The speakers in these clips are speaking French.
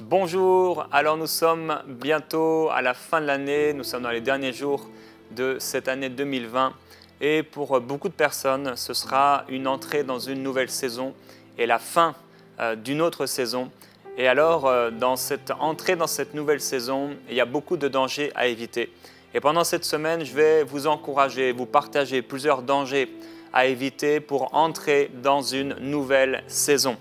Bonjour, alors nous sommes bientôt à la fin de l'année, nous sommes dans les derniers jours de cette année 2020 et pour beaucoup de personnes, ce sera une entrée dans une nouvelle saison et la fin d'une autre saison. Et alors, dans cette entrée dans cette nouvelle saison, il y a beaucoup de dangers à éviter. Et pendant cette semaine, je vais vous encourager, vous partager plusieurs dangers à éviter pour entrer dans une nouvelle saison.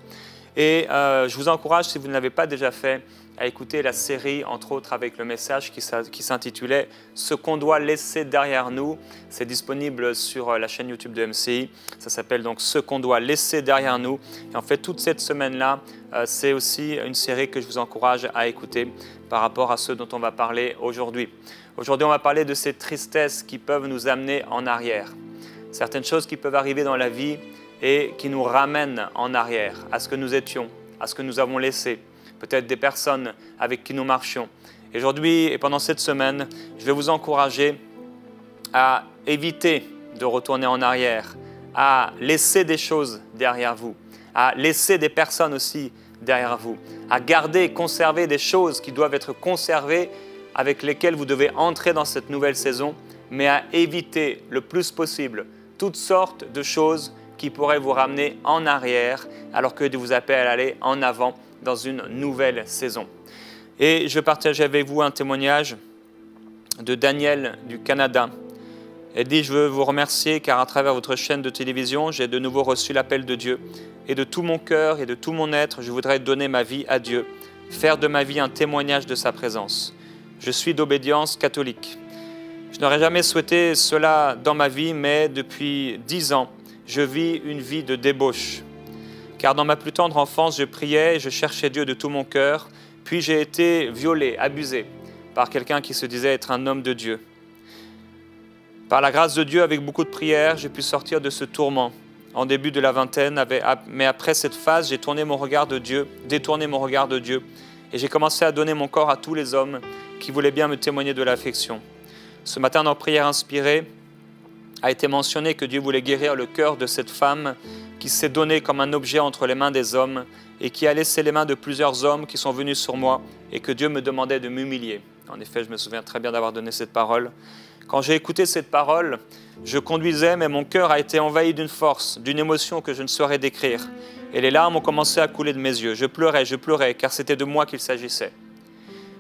Et je vous encourage, si vous ne l'avez pas déjà fait, à écouter la série, entre autres avec le message qui s'intitulait « Ce qu'on doit laisser derrière nous ». C'est disponible sur la chaîne YouTube de MCI. Ça s'appelle donc « Ce qu'on doit laisser derrière nous ». Et en fait, toute cette semaine-là, c'est aussi une série que je vous encourage à écouter par rapport à ce dont on va parler aujourd'hui. Aujourd'hui, on va parler de ces tristesses qui peuvent nous amener en arrière. Certaines choses qui peuvent arriver dans la vie et qui nous ramènent en arrière, à ce que nous étions, à ce que nous avons laissé, peut-être des personnes avec qui nous marchions. Aujourd'hui et pendant cette semaine, je vais vous encourager à éviter de retourner en arrière, à laisser des choses derrière vous, à laisser des personnes aussi derrière vous, à garder et conserver des choses qui doivent être conservées, avec lesquelles vous devez entrer dans cette nouvelle saison, mais à éviter le plus possible toutes sortes de choses qui pourraient vous ramener en arrière, alors que Dieu vous appelle à aller en avant dans une nouvelle saison. Et je partage avec vous un témoignage de Daniel du Canada. Elle dit « Je veux vous remercier car à travers votre chaîne de télévision, j'ai de nouveau reçu l'appel de Dieu. Et de tout mon cœur et de tout mon être, je voudrais donner ma vie à Dieu, faire de ma vie un témoignage de sa présence. Je suis d'obédience catholique. Je n'aurais jamais souhaité cela dans ma vie, mais depuis 10 ans, je vis une vie de débauche. Car dans ma plus tendre enfance, je priais et je cherchais Dieu de tout mon cœur, puis j'ai été violé, abusé par quelqu'un qui se disait être un homme de Dieu. Par la grâce de Dieu, avec beaucoup de prières, j'ai pu sortir de ce tourment. En début de la vingtaine, mais après cette phase, j'ai détourné mon regard de Dieu, et j'ai commencé à donner mon corps à tous les hommes qui voulaient bien me témoigner de l'affection. Ce matin, dans Prière inspirée, a été mentionné que Dieu voulait guérir le cœur de cette femme qui s'est donnée comme un objet entre les mains des hommes et qui a laissé les mains de plusieurs hommes qui sont venus sur moi et que Dieu me demandait de m'humilier. En effet, je me souviens très bien d'avoir donné cette parole. Quand j'ai écouté cette parole, je conduisais, mais mon cœur a été envahi d'une force, d'une émotion que je ne saurais décrire. Et les larmes ont commencé à couler de mes yeux. Je pleurais, car c'était de moi qu'il s'agissait.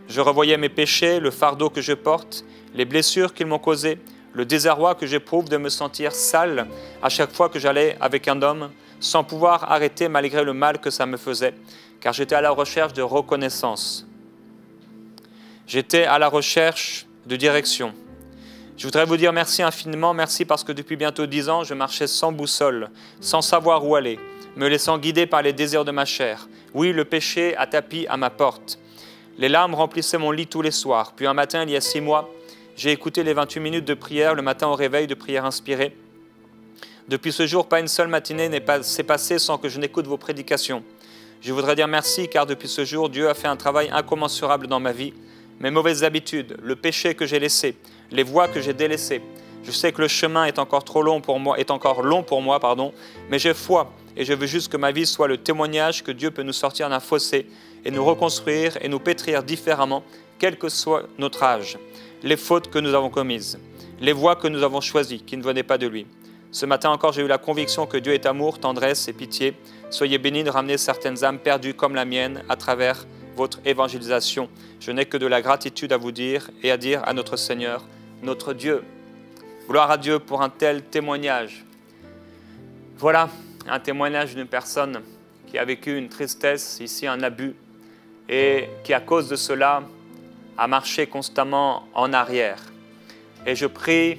Je revoyais mes péchés, le fardeau que je porte, les blessures qu'ils m'ont causées, le désarroi que j'éprouve de me sentir sale à chaque fois que j'allais avec un homme, sans pouvoir arrêter malgré le mal que ça me faisait, car j'étais à la recherche de reconnaissance. J'étais à la recherche de direction. Je voudrais vous dire merci infiniment, merci parce que depuis bientôt 10 ans, je marchais sans boussole, sans savoir où aller, me laissant guider par les désirs de ma chair. Oui, le péché a tapi à ma porte. Les larmes remplissaient mon lit tous les soirs. Puis un matin, il y a 6 mois, j'ai écouté les 28 minutes de prière le matin au réveil de prière inspirée. Depuis ce jour, pas une seule matinée s'est passée sans que je n'écoute vos prédications. Je voudrais dire merci car depuis ce jour, Dieu a fait un travail incommensurable dans ma vie. Mes mauvaises habitudes, le péché que j'ai laissé, les voies que j'ai délaissées. Je sais que le chemin est encore long pour moi, mais j'ai foi et je veux juste que ma vie soit le témoignage que Dieu peut nous sortir d'un fossé et nous reconstruire et nous pétrir différemment, quel que soit notre âge. Les fautes que nous avons commises, les voies que nous avons choisies, qui ne venaient pas de lui. Ce matin encore, j'ai eu la conviction que Dieu est amour, tendresse et pitié. Soyez bénis de ramener certaines âmes perdues comme la mienne à travers votre évangélisation. Je n'ai que de la gratitude à vous dire et à dire à notre Seigneur, notre Dieu. Gloire à Dieu pour un tel témoignage. Voilà un témoignage d'une personne qui a vécu une tristesse, ici un abus, et qui à cause de cela à marcher constamment en arrière. Et je prie,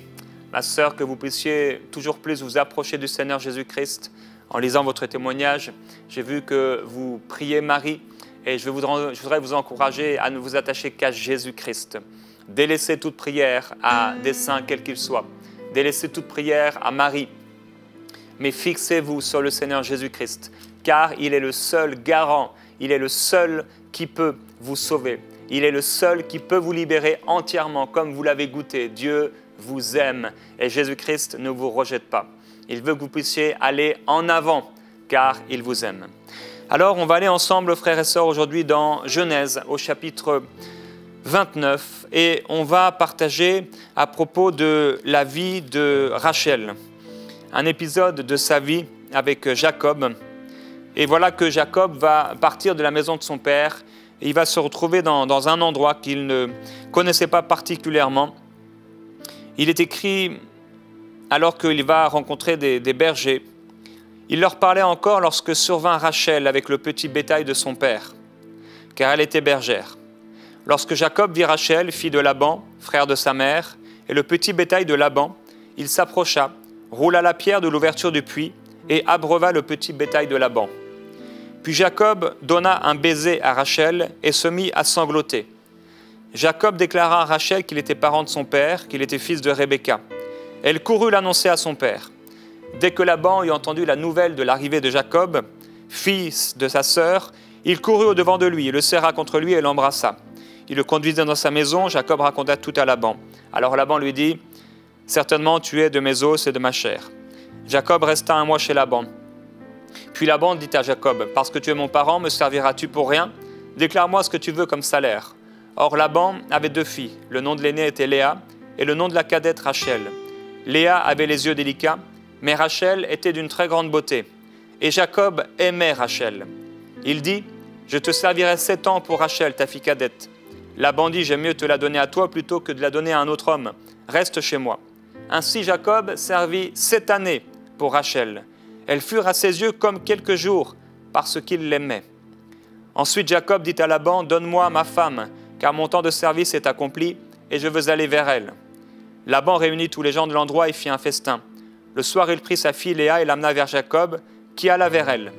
ma sœur, que vous puissiez toujours plus vous approcher du Seigneur Jésus-Christ. En lisant votre témoignage, j'ai vu que vous priez Marie et je voudrais vous encourager à ne vous attacher qu'à Jésus-Christ. Délaissez toute prière à des saints quels qu'ils soient. Délaissez toute prière à Marie. Mais fixez-vous sur le Seigneur Jésus-Christ, car il est le seul garant, il est le seul qui peut vous sauver. Il est le seul qui peut vous libérer entièrement comme vous l'avez goûté. Dieu vous aime et Jésus-Christ ne vous rejette pas. Il veut que vous puissiez aller en avant car il vous aime. Alors, on va aller ensemble, frères et sœurs, aujourd'hui dans Genèse, au chapitre 29, et on va partager à propos de la vie de Rachel, un épisode de sa vie avec Jacob. Et voilà que Jacob va partir de la maison de son père, et il va se retrouver dans un endroit qu'il ne connaissait pas particulièrement. Il est écrit, alors qu'il va rencontrer des bergers, il leur parlait encore lorsque survint Rachel avec le petit bétail de son père, car elle était bergère. Lorsque Jacob vit Rachel, fille de Laban, frère de sa mère, et le petit bétail de Laban, il s'approcha, roula la pierre de l'ouverture du puits et abreuva le petit bétail de Laban. Puis Jacob donna un baiser à Rachel et se mit à sangloter. Jacob déclara à Rachel qu'il était parent de son père, qu'il était fils de Rebecca. Elle courut l'annoncer à son père. Dès que Laban eut entendu la nouvelle de l'arrivée de Jacob, fils de sa sœur, il courut au-devant de lui, le serra contre lui et l'embrassa. Il le conduisit dans sa maison, Jacob raconta tout à Laban. Alors Laban lui dit, « Certainement tu es de mes os et de ma chair. » Jacob resta un mois chez Laban. Puis Laban dit à Jacob, « Parce que tu es mon parent, me serviras-tu pour rien? Déclare-moi ce que tu veux comme salaire. » Or Laban avait 2 filles. Le nom de l'aînée était Léa et le nom de la cadette Rachel. Léa avait les yeux délicats, mais Rachel était d'une très grande beauté. Et Jacob aimait Rachel. Il dit, « Je te servirai 7 ans pour Rachel, ta fille cadette. » Laban dit, « J'aime mieux te la donner à toi plutôt que de la donner à un autre homme. Reste chez moi. » Ainsi Jacob servit 7 années pour Rachel. Elles furent à ses yeux comme quelques jours, parce qu'il l'aimait. Ensuite Jacob dit à Laban, « Donne-moi ma femme, car mon temps de service est accompli, et je veux aller vers elle. » Laban réunit tous les gens de l'endroit et fit un festin. Le soir, il prit sa fille Léa et l'amena vers Jacob, qui alla vers elle.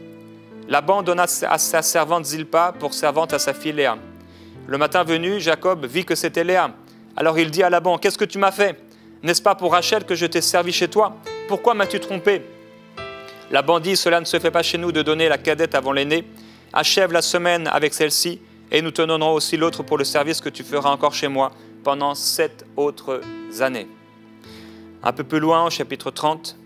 Laban donna à sa servante Zilpa pour servante à sa fille Léa. Le matin venu, Jacob vit que c'était Léa. Alors il dit à Laban, « Qu'est-ce que tu m'as fait? N'est-ce pas pour Rachel que je t'ai servi chez toi? Pourquoi m'as-tu trompé ?» Laban dit, « Cela ne se fait pas chez nous de donner la cadette avant l'aînée. Achève la semaine avec celle-ci, et nous te donnerons aussi l'autre pour le service que tu feras encore chez moi pendant 7 autres années. » Un peu plus loin, au chapitre 30,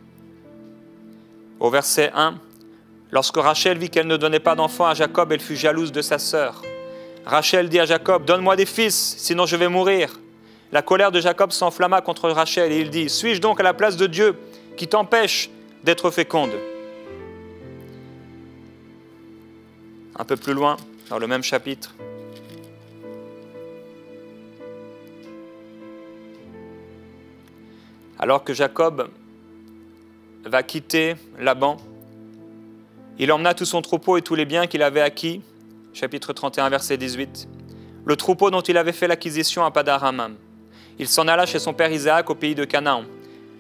au verset 1, « Lorsque Rachel vit qu'elle ne donnait pas d'enfant à Jacob, elle fut jalouse de sa sœur. Rachel dit à Jacob, « Donne-moi des fils, sinon je vais mourir. » La colère de Jacob s'enflamma contre Rachel et il dit, « Suis-je donc à la place de Dieu qui t'empêche d'être féconde ?» Un peu plus loin, dans le même chapitre, alors que Jacob va quitter Laban, il emmena tout son troupeau et tous les biens qu'il avait acquis, chapitre 31, verset 18, le troupeau dont il avait fait l'acquisition à Paddan-Aram. Il s'en alla chez son père Isaac au pays de Canaan.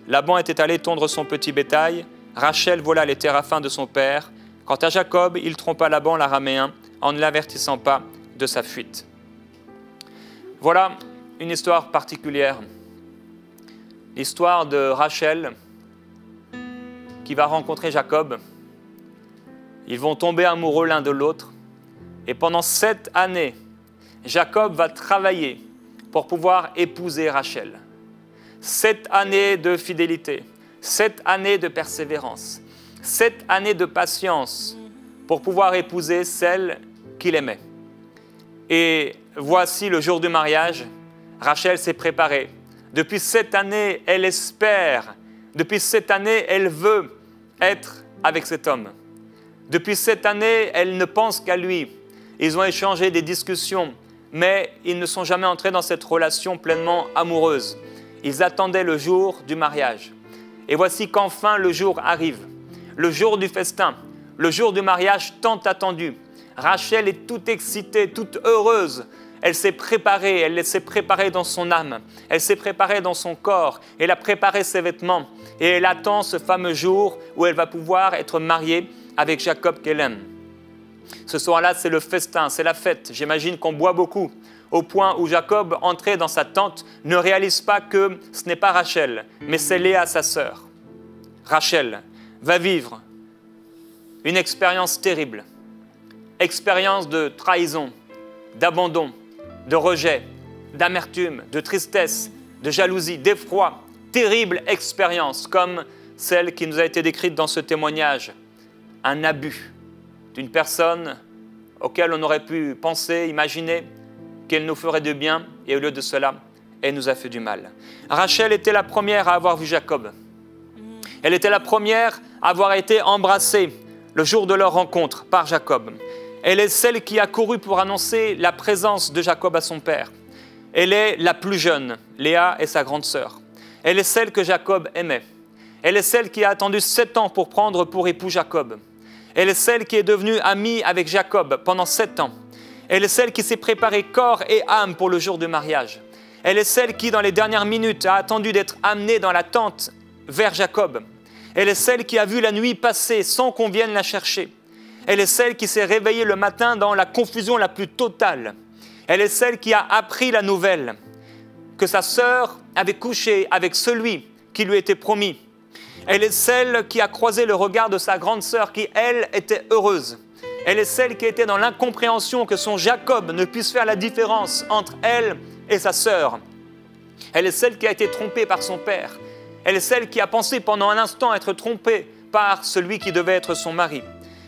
Laban était allé tondre son petit bétail, Rachel vola les téraphins de son père. Quant à Jacob, il trompa Laban l'araméen en ne l'avertissant pas de sa fuite. Voilà une histoire particulière. L'histoire de Rachel qui va rencontrer Jacob. Ils vont tomber amoureux l'un de l'autre. Et pendant 7 années, Jacob va travailler pour pouvoir épouser Rachel. 7 années de fidélité, 7 années de persévérance, 7 années de patience pour pouvoir épouser celle qu'il aimait. Et voici le jour du mariage, Rachel s'est préparée. Depuis 7 années, elle espère. Depuis 7 années, elle veut être avec cet homme. Depuis 7 années, elle ne pense qu'à lui. Ils ont échangé des discussions, mais ils ne sont jamais entrés dans cette relation pleinement amoureuse. Ils attendaient le jour du mariage. Et voici qu'enfin le jour arrive. Le jour du festin, le jour du mariage tant attendu. Rachel est toute excitée, toute heureuse. Elle s'est préparée dans son âme, elle s'est préparée dans son corps, elle a préparé ses vêtements et elle attend ce fameux jour où elle va pouvoir être mariée avec Jacob qu'elle aime. Ce soir-là, c'est le festin, c'est la fête. J'imagine qu'on boit beaucoup, au point où Jacob, entré dans sa tente, ne réalise pas que ce n'est pas Rachel, mais c'est Léa, sa sœur. Rachel va vivre une expérience terrible, expérience de trahison, d'abandon, de rejet, d'amertume, de tristesse, de jalousie, d'effroi, terrible expérience comme celle qui nous a été décrite dans ce témoignage, un abus, d'une personne auquel on aurait pu penser, imaginer qu'elle nous ferait du bien, et au lieu de cela, elle nous a fait du mal. Rachel était la première à avoir vu Jacob. Elle était la première à avoir été embrassée le jour de leur rencontre par Jacob. Elle est celle qui a couru pour annoncer la présence de Jacob à son père. Elle est la plus jeune, Léa est sa grande sœur. Elle est celle que Jacob aimait. Elle est celle qui a attendu 7 ans pour prendre pour époux Jacob. Elle est celle qui est devenue amie avec Jacob pendant 7 ans. Elle est celle qui s'est préparée corps et âme pour le jour du mariage. Elle est celle qui, dans les dernières minutes, a attendu d'être amenée dans la tente vers Jacob. Elle est celle qui a vu la nuit passer sans qu'on vienne la chercher. Elle est celle qui s'est réveillée le matin dans la confusion la plus totale. Elle est celle qui a appris la nouvelle que sa sœur avait couché avec celui qui lui était promis. Elle est celle qui a croisé le regard de sa grande sœur qui, elle, était heureuse. Elle est celle qui était dans l'incompréhension que son Jacob ne puisse faire la différence entre elle et sa sœur. Elle est celle qui a été trompée par son père. Elle est celle qui a pensé pendant un instant être trompée par celui qui devait être son mari.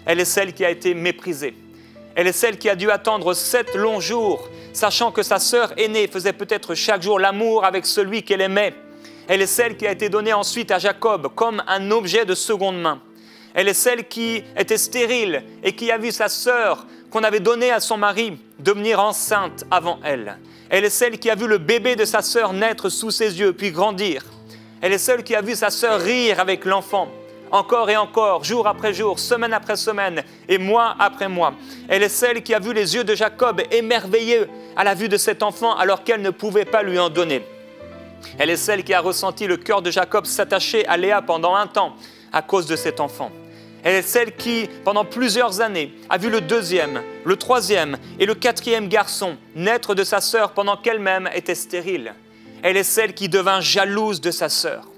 Elle est celle qui a été méprisée. Elle est celle qui a dû attendre 7 longs jours, sachant que sa sœur aînée faisait peut-être chaque jour l'amour avec celui qu'elle aimait. Elle est celle qui a été donnée ensuite à Jacob comme un objet de seconde main. Elle est celle qui était stérile et qui a vu sa sœur qu'on avait donnée à son mari devenir enceinte avant elle. Elle est celle qui a vu le bébé de sa sœur naître sous ses yeux puis grandir. Elle est celle qui a vu sa sœur rire avec l'enfant, encore et encore, jour après jour, semaine après semaine et mois après mois. Elle est celle qui a vu les yeux de Jacob émerveillés à la vue de cet enfant alors qu'elle ne pouvait pas lui en donner. Elle est celle qui a ressenti le cœur de Jacob s'attacher à Léa pendant un temps à cause de cet enfant. Elle est celle qui, pendant plusieurs années, a vu le 2e, le 3e et le 4e garçon naître de sa sœur pendant qu'elle-même était stérile. Elle est celle qui devint jalouse de sa sœur.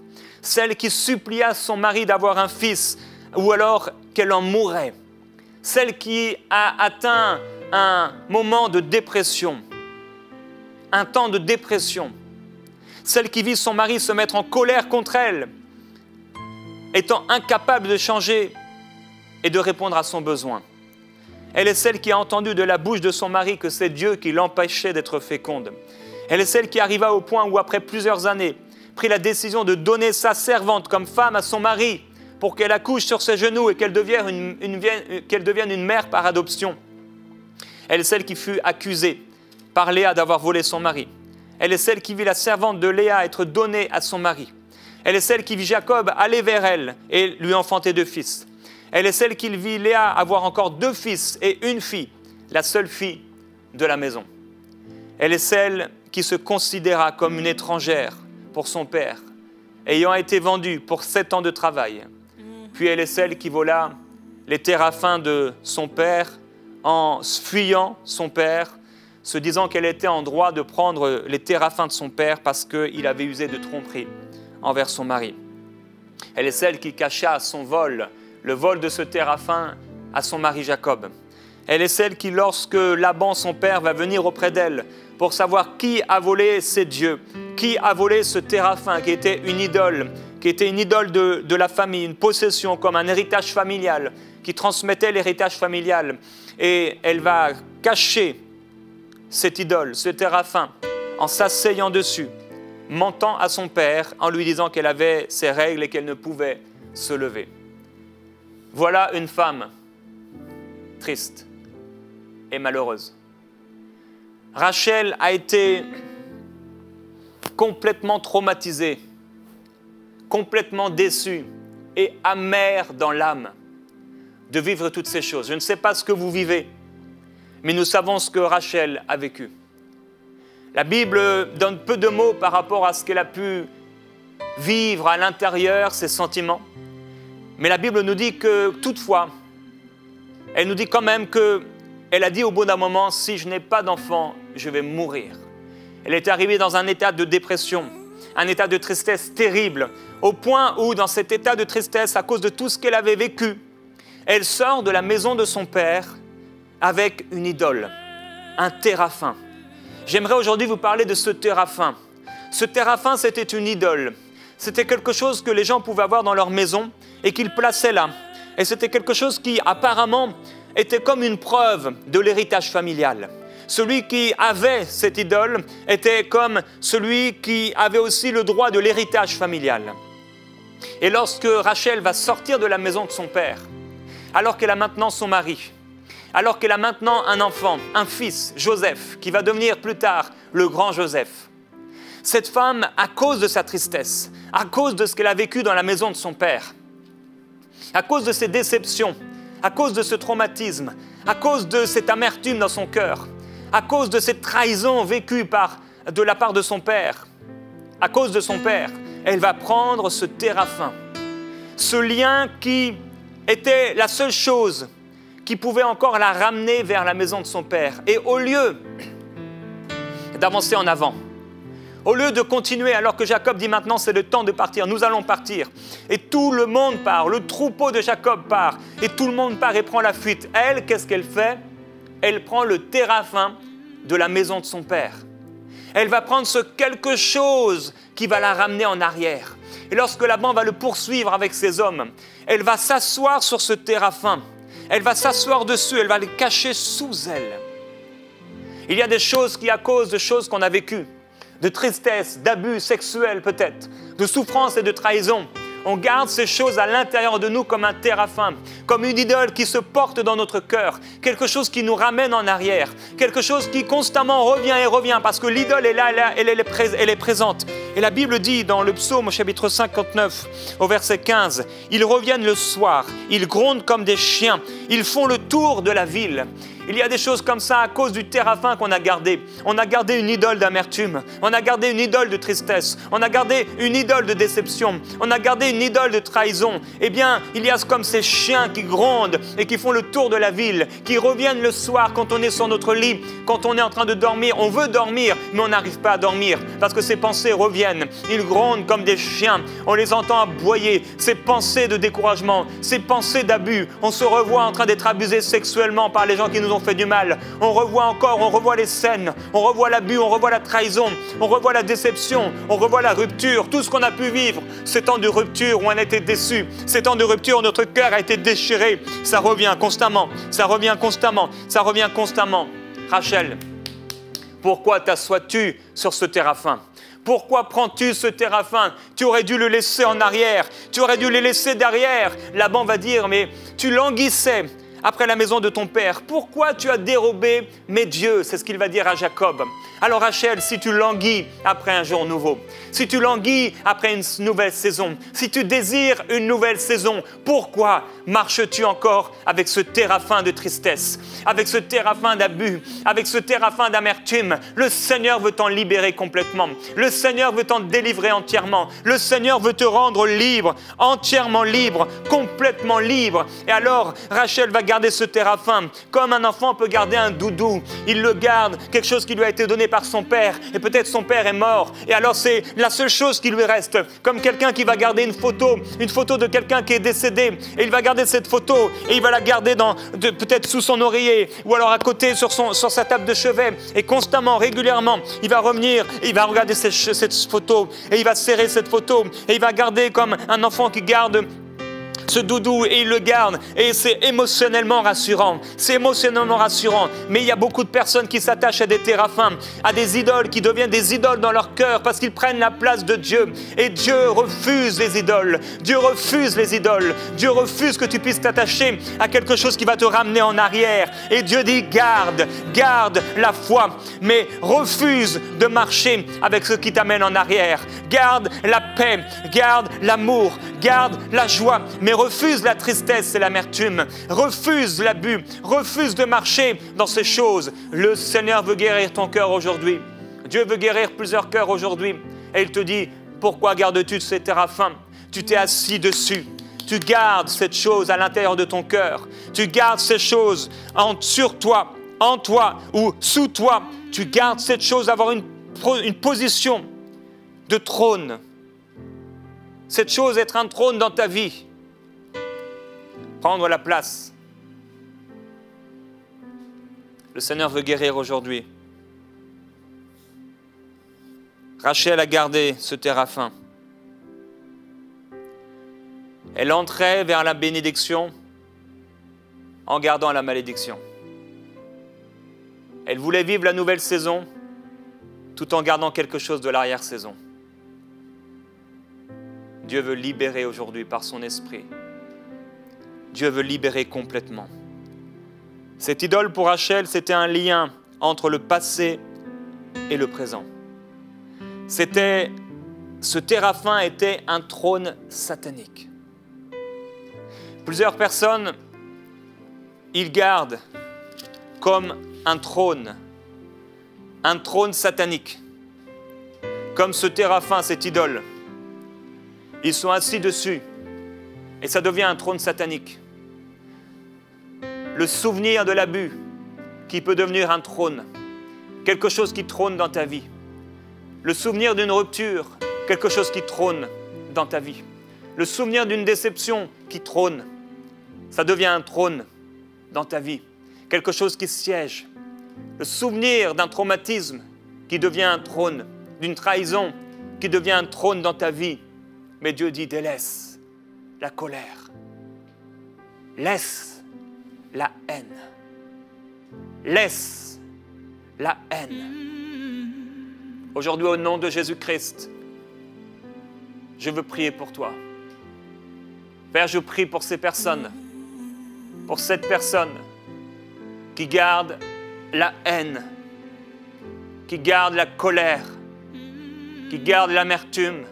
Celle qui supplia son mari d'avoir un fils ou alors qu'elle en mourait. Celle qui a atteint un moment de dépression, un temps de dépression. Celle qui vit son mari se mettre en colère contre elle, étant incapable de changer et de répondre à son besoin. Elle est celle qui a entendu de la bouche de son mari que c'est Dieu qui l'empêchait d'être féconde. Elle est celle qui arriva au point où, après plusieurs années, prit la décision de donner sa servante comme femme à son mari pour qu'elle accouche sur ses genoux et qu'elle devienne une mère par adoption. Elle est celle qui fut accusée par Léa d'avoir volé son mari. Elle est celle qui vit la servante de Léa être donnée à son mari. Elle est celle qui vit Jacob aller vers elle et lui enfanter 2 fils. Elle est celle qui vit Léa avoir encore 2 fils et une fille, la seule fille de la maison. Elle est celle qui se considéra comme une étrangère pour son père, ayant été vendue pour 7 ans de travail. Puis elle est celle qui vola les téraphins de son père en fuyant son père, se disant qu'elle était en droit de prendre les téraphins de son père parce qu'il avait usé de tromperie envers son mari. Elle est celle qui cacha son vol, le vol de ce téraphin à son mari Jacob. Elle est celle qui, lorsque Laban, son père, va venir auprès d'elle pour savoir qui a volé ses dieux, qui a volé ce téraphin qui était une idole de la famille, une possession comme un héritage familial, qui transmettait l'héritage familial. Et elle va cacher cette idole, ce téraphin, en s'asseyant dessus, mentant à son père en lui disant qu'elle avait ses règles et qu'elle ne pouvait se lever. Voilà une femme triste et malheureuse. Rachel a été complètement traumatisée, complètement déçue et amère dans l'âme de vivre toutes ces choses. Je ne sais pas ce que vous vivez, mais nous savons ce que Rachel a vécu. La Bible donne peu de mots par rapport à ce qu'elle a pu vivre à l'intérieur, ses sentiments. Mais la Bible nous dit que toutefois, elle nous dit quand même qu'elle a dit au bout d'un moment, si je n'ai pas d'enfant, je vais mourir. Elle est arrivée dans un état de dépression, un état de tristesse terrible, au point où dans cet état de tristesse, à cause de tout ce qu'elle avait vécu, elle sort de la maison de son père avec une idole, un téraphin. J'aimerais aujourd'hui vous parler de ce téraphin. Ce téraphin, c'était une idole. C'était quelque chose que les gens pouvaient avoir dans leur maison et qu'ils plaçaient là. Et c'était quelque chose qui apparemment était comme une preuve de l'héritage familial. Celui qui avait cette idole était comme celui qui avait aussi le droit de l'héritage familial. Et lorsque Rachel va sortir de la maison de son père, alors qu'elle a maintenant son mari, alors qu'elle a maintenant un enfant, un fils, Joseph, qui va devenir plus tard le grand Joseph, cette femme, à cause de sa tristesse, à cause de ce qu'elle a vécu dans la maison de son père, à cause de ses déceptions, à cause de ce traumatisme, à cause de cette amertume dans son cœur, à cause de cette trahison vécue de la part de son père, à cause de son père, elle va prendre ce téraphin, ce lien qui était la seule chose qui pouvait encore la ramener vers la maison de son père. Et au lieu d'avancer en avant, au lieu de continuer, alors que Jacob dit maintenant c'est le temps de partir, nous allons partir. Et tout le monde part, le troupeau de Jacob part, et tout le monde part et prend la fuite. Elle, qu'est-ce qu'elle fait? Elle prend le téraphin de la maison de son père. Elle va prendre ce quelque chose qui va la ramener en arrière. Et lorsque Laban va le poursuivre avec ses hommes, elle va s'asseoir sur ce téraphin. Elle va s'asseoir dessus, elle va le cacher sous elle. Il y a des choses qui, à cause de choses qu'on a vécues, de tristesse, d'abus sexuels peut-être, de souffrance et de trahison, on garde ces choses à l'intérieur de nous comme un téraphin, comme une idole qui se porte dans notre cœur, quelque chose qui nous ramène en arrière, quelque chose qui constamment revient et revient, parce que l'idole est là, elle est présente. Et la Bible dit dans le psaume au chapitre 59, au verset 15, « Ils reviennent le soir, ils grondent comme des chiens, ils font le tour de la ville. » Il y a des choses comme ça à cause du téraphin qu'on a gardé. On a gardé une idole d'amertume, on a gardé une idole de tristesse, on a gardé une idole de déception, on a gardé une idole de trahison. Eh bien, il y a comme ces chiens qui grondent et qui font le tour de la ville, qui reviennent le soir quand on est sur notre lit, quand on est en train de dormir. On veut dormir, mais on n'arrive pas à dormir parce que ces pensées reviennent. Ils grondent comme des chiens, on les entend aboyer. Ces pensées de découragement, ces pensées d'abus, on se revoit en train d'être abusé sexuellement par les gens qui nous ont fait du mal. On revoit les scènes, on revoit l'abus, on revoit la trahison, on revoit la déception, on revoit la rupture, tout ce qu'on a pu vivre, ces temps de rupture où on a été déçu, ces temps de rupture où notre cœur a été déchiré, ça revient constamment, ça revient constamment, ça revient constamment. Rachel, pourquoi t'assois-tu sur ce téraphin? Pourquoi prends-tu ce téraphin? Tu aurais dû le laisser en arrière, tu aurais dû le laisser derrière. Laban va dire, mais tu languissais après la maison de ton père. Pourquoi tu as dérobé mes dieux? C'est ce qu'il va dire à Jacob. Alors Rachel, si tu languis après un jour nouveau, si tu languis après une nouvelle saison, si tu désires une nouvelle saison, pourquoi marches-tu encore avec ce téraphin de tristesse, avec ce téraphin d'abus, avec ce téraphin d'amertume? Le Seigneur veut t'en libérer complètement. Le Seigneur veut t'en délivrer entièrement. Le Seigneur veut te rendre libre, entièrement libre, complètement libre. Et alors, Rachel va garder ce téraphin comme un enfant peut garder un doudou. Il le garde, quelque chose qui lui a été donné par son père, et peut-être son père est mort, et alors c'est la seule chose qui lui reste, comme quelqu'un qui va garder une photo de quelqu'un qui est décédé, et il va garder cette photo, et il va la garder peut-être sous son oreiller, ou alors à côté sur sa table de chevet, et constamment, régulièrement, il va revenir, et il va regarder cette photo, et il va serrer cette photo, et il va garder comme un enfant qui garde ce doudou, et il le garde, et c'est émotionnellement rassurant. C'est émotionnellement rassurant. Mais il y a beaucoup de personnes qui s'attachent à des téraphins, à des idoles, qui deviennent des idoles dans leur cœur parce qu'ils prennent la place de Dieu. Et Dieu refuse les idoles. Dieu refuse les idoles. Dieu refuse que tu puisses t'attacher à quelque chose qui va te ramener en arrière. Et Dieu dit, garde la foi, mais refuse de marcher avec ce qui t'amène en arrière. Garde la paix, garde l'amour, garde la joie, mais refuse la tristesse et l'amertume, refuse l'abus, refuse de marcher dans ces choses. Le Seigneur veut guérir ton cœur aujourd'hui. Dieu veut guérir plusieurs cœurs aujourd'hui. Et il te dit, pourquoi gardes-tu ces téraphins? Tu t'es assis dessus. Tu gardes cette chose à l'intérieur de ton cœur. Tu gardes ces choses sur toi, en toi ou sous toi. Tu gardes cette chose, avoir une position de trône. Cette chose, être un trône dans ta vie. Prendre la place. Le Seigneur veut guérir aujourd'hui. Rachel a gardé ce téraphin. Elle entrait vers la bénédiction en gardant la malédiction. Elle voulait vivre la nouvelle saison tout en gardant quelque chose de l'arrière-saison. Dieu veut libérer aujourd'hui par son esprit. Dieu veut libérer complètement. Cette idole pour Rachel, c'était un lien entre le passé et le présent. Ce téraphin était un trône satanique. Plusieurs personnes, ils gardent comme un trône satanique, comme ce téraphin, cette idole. Ils sont assis dessus et ça devient un trône satanique. Le souvenir de l'abus qui peut devenir un trône, quelque chose qui trône dans ta vie. Le souvenir d'une rupture, quelque chose qui trône dans ta vie. Le souvenir d'une déception qui trône, ça devient un trône dans ta vie. Quelque chose qui siège. Le souvenir d'un traumatisme qui devient un trône, d'une trahison qui devient un trône dans ta vie. Mais Dieu dit, délaisse la colère. Laisse la haine. Laisse la haine. Aujourd'hui, au nom de Jésus-Christ, je veux prier pour toi. Père, je prie pour ces personnes, pour cette personne qui garde la haine, qui garde la colère, qui garde l'amertume,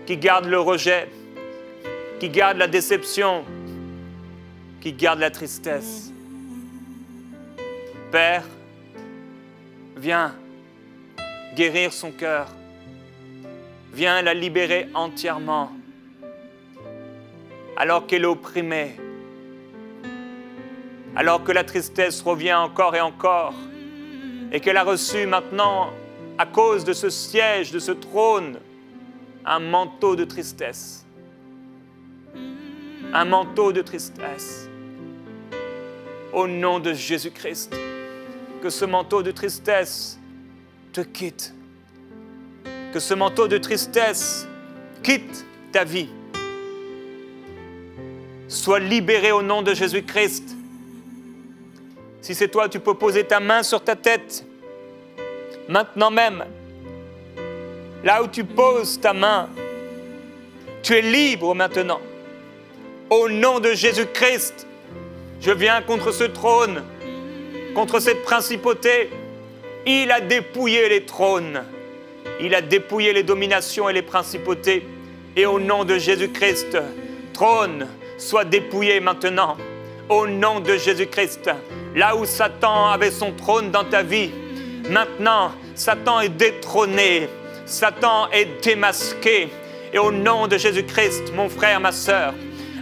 qui garde le rejet, qui garde la déception, qui garde la tristesse. Père, viens guérir son cœur. Viens la libérer entièrement. Alors qu'elle est opprimée, alors que la tristesse revient encore et encore, et qu'elle a reçu maintenant, à cause de ce siège, de ce trône, un manteau de tristesse. Un manteau de tristesse. Au nom de Jésus-Christ, que ce manteau de tristesse te quitte. Que ce manteau de tristesse quitte ta vie. Sois libéré au nom de Jésus-Christ. Si c'est toi, tu peux poser ta main sur ta tête. Maintenant même, là où tu poses ta main, tu es libre maintenant. Au nom de Jésus-Christ, je viens contre ce trône, contre cette principauté. Il a dépouillé les trônes. Il a dépouillé les dominations et les principautés. Et au nom de Jésus-Christ, trône, sois dépouillé maintenant. Au nom de Jésus-Christ, là où Satan avait son trône dans ta vie, maintenant, Satan est détrôné. Satan est démasqué. Et au nom de Jésus-Christ, mon frère, ma sœur,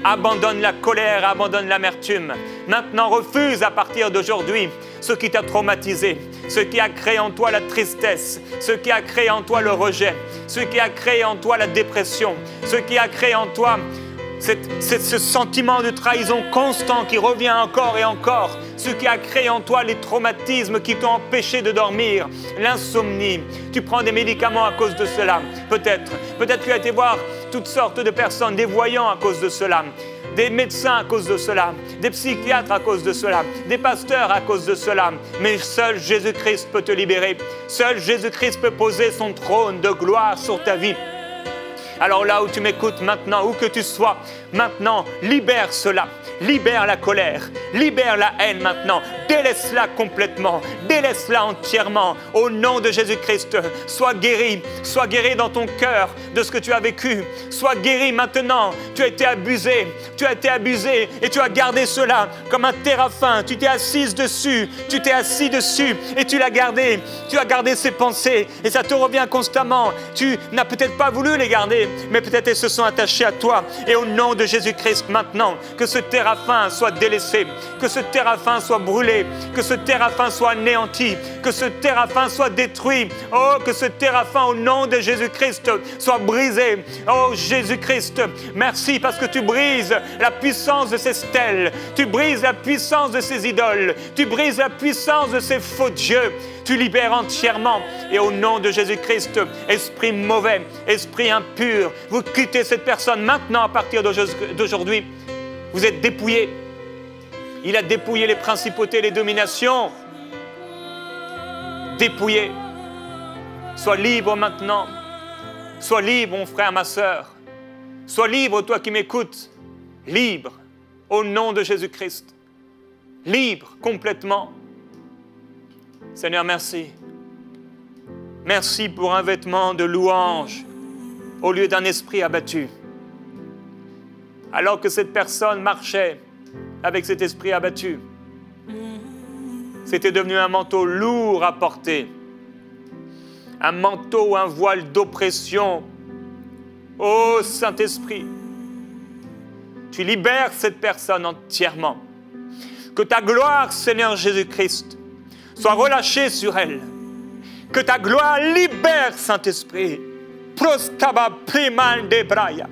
abandonne la colère, abandonne l'amertume. Maintenant, refuse à partir d'aujourd'hui ce qui t'a traumatisé, ce qui a créé en toi la tristesse, ce qui a créé en toi le rejet, ce qui a créé en toi la dépression, ce qui a créé en toi ce sentiment de trahison constant qui revient encore et encore, ce qui a créé en toi les traumatismes qui t'ont empêché de dormir, l'insomnie. Tu prends des médicaments à cause de cela, peut-être tu as été voir toutes sortes de personnes, des voyants à cause de cela, des médecins à cause de cela, des psychiatres à cause de cela, des pasteurs à cause de cela. Mais seul Jésus-Christ peut te libérer. Seul Jésus-Christ peut poser son trône de gloire sur ta vie. Alors là où tu m'écoutes maintenant, où que tu sois, maintenant, libère cela. Libère la colère, libère la haine maintenant. Délaisse-la complètement, délaisse-la entièrement. Au nom de Jésus-Christ, sois guéri dans ton cœur de ce que tu as vécu. Sois guéri maintenant. Tu as été abusé et tu as gardé cela comme un téraphin. Tu t'es assis dessus et tu l'as gardé. Tu as gardé ces pensées et ça te revient constamment. Tu n'as peut-être pas voulu les garder, mais peut-être elles se sont attachées à toi. Et au nom de Jésus-Christ maintenant, que ce téraphin soit délaissé, que ce téraphin soit brûlé, que ce téraphin soit anéanti, que ce téraphin soit détruit. Oh, que ce téraphin au nom de Jésus-Christ soit brisé. Oh Jésus-Christ, merci parce que tu brises la puissance de ces stèles, tu brises la puissance de ces idoles, tu brises la puissance de ces faux dieux. Tu libères entièrement et au nom de Jésus-Christ, esprit mauvais, esprit impur, vous quittez cette personne maintenant à partir d'aujourd'hui. Vous êtes dépouillé. Il a dépouillé les principautés et les dominations. Dépouillé. Sois libre maintenant. Sois libre, mon frère, ma sœur. Sois libre, toi qui m'écoutes. Libre, au nom de Jésus-Christ. Libre, complètement. Seigneur, merci. Merci pour un vêtement de louange au lieu d'un esprit abattu. Alors que cette personne marchait avec cet esprit abattu, c'était devenu un manteau lourd à porter, un manteau ou un voile d'oppression. Ô Saint-Esprit, tu libères cette personne entièrement. Que ta gloire, Seigneur Jésus-Christ, soit relâchée sur elle. Que ta gloire libère, Saint-Esprit. Prostaba priman de braya.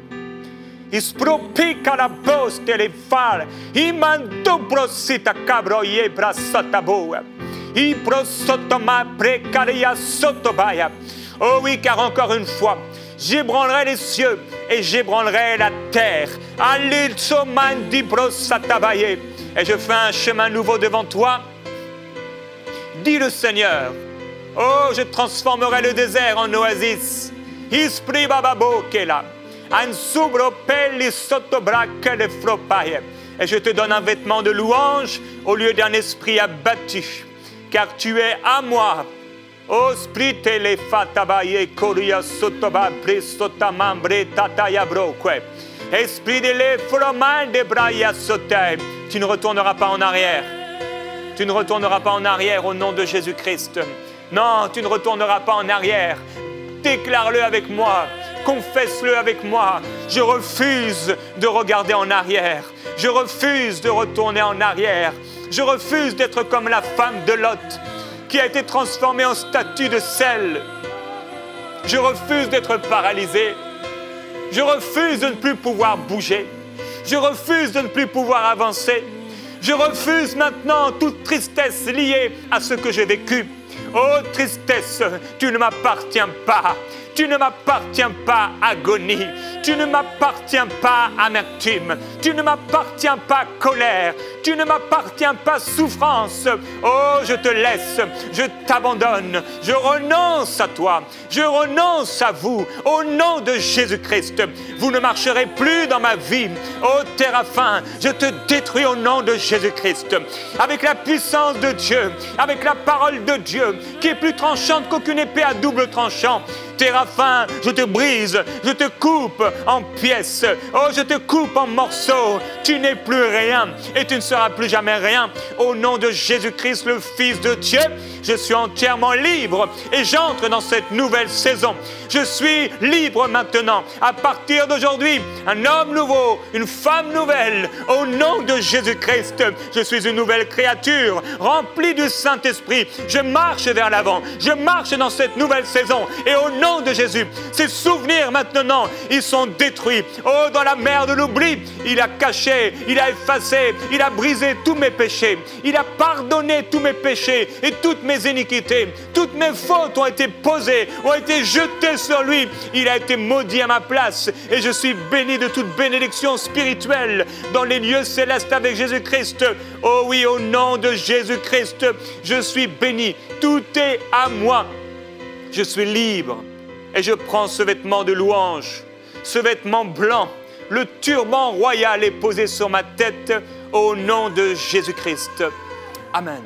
Ispropica la poste le far. Imando prosita cabroye brasataboa. Iprosotoma precaria sotobaya. Oh oui, car encore une fois, j'ébranlerai les cieux et j'ébranlerai la terre. Alitsomandi brosatabaye. Et je fais un chemin nouveau devant toi. Dis le Seigneur. Oh, je transformerai le désert en oasis. Ispri bababo kela. Un subro pelli sotobraque le flopaye. Et je te donne un vêtement de louange au lieu d'un esprit abattu. Car tu es à moi. Oh, sprite le fatabaye koria sotoba brisotamambre tataya broque. Esprit de le fromain de braya sote. Tu ne retourneras pas en arrière. Tu ne retourneras pas en arrière au nom de Jésus-Christ. Non, tu ne retourneras pas en arrière. Déclare-le avec moi. Confesse-le avec moi. Je refuse de regarder en arrière. Je refuse de retourner en arrière. Je refuse d'être comme la femme de Lot qui a été transformée en statue de sel. Je refuse d'être paralysé. Je refuse de ne plus pouvoir bouger. Je refuse de ne plus pouvoir avancer. Je refuse maintenant toute tristesse liée à ce que j'ai vécu. Oh tristesse, tu ne m'appartiens pas. Tu ne m'appartiens pas, agonie. Tu ne m'appartiens pas, amertume. Tu ne m'appartiens pas, colère. Tu ne m'appartiens pas, souffrance. Oh, je te laisse. Je t'abandonne. Je renonce à toi. Je renonce à vous. Au nom de Jésus-Christ, vous ne marcherez plus dans ma vie. Oh, Téraphin, je te détruis au nom de Jésus-Christ. Avec la puissance de Dieu, avec la parole de Dieu, qui est plus tranchante qu'aucune épée à double tranchant. Téraphin, je te brise, je te coupe en pièces. Oh, je te coupe en morceaux. Tu n'es plus rien et tu ne seras plus jamais rien. Au nom de Jésus-Christ, le Fils de Dieu, je suis entièrement libre et j'entre dans cette nouvelle saison. Je suis libre maintenant. À partir d'aujourd'hui, un homme nouveau, une femme nouvelle. Au nom de Jésus-Christ, je suis une nouvelle créature remplie du Saint-Esprit. Je marche vers l'avant. Je marche dans cette nouvelle saison. Et au nom de Jésus, ces souvenirs maintenant, ils sont détruits. Oh, dans la mer de l'oubli, il a caché, il a effacé, il a brisé tous mes péchés. Il a pardonné tous mes péchés et toutes mes iniquités. Toutes mes fautes ont été posées, ont été jetées sur lui. Il a été maudit à ma place et je suis béni de toute bénédiction spirituelle dans les lieux célestes avec Jésus-Christ. Oh oui, au nom de Jésus-Christ, je suis béni. Tout est à moi. Je suis libre et je prends ce vêtement de louange, ce vêtement blanc. Le turban royal est posé sur ma tête au nom de Jésus-Christ. Amen.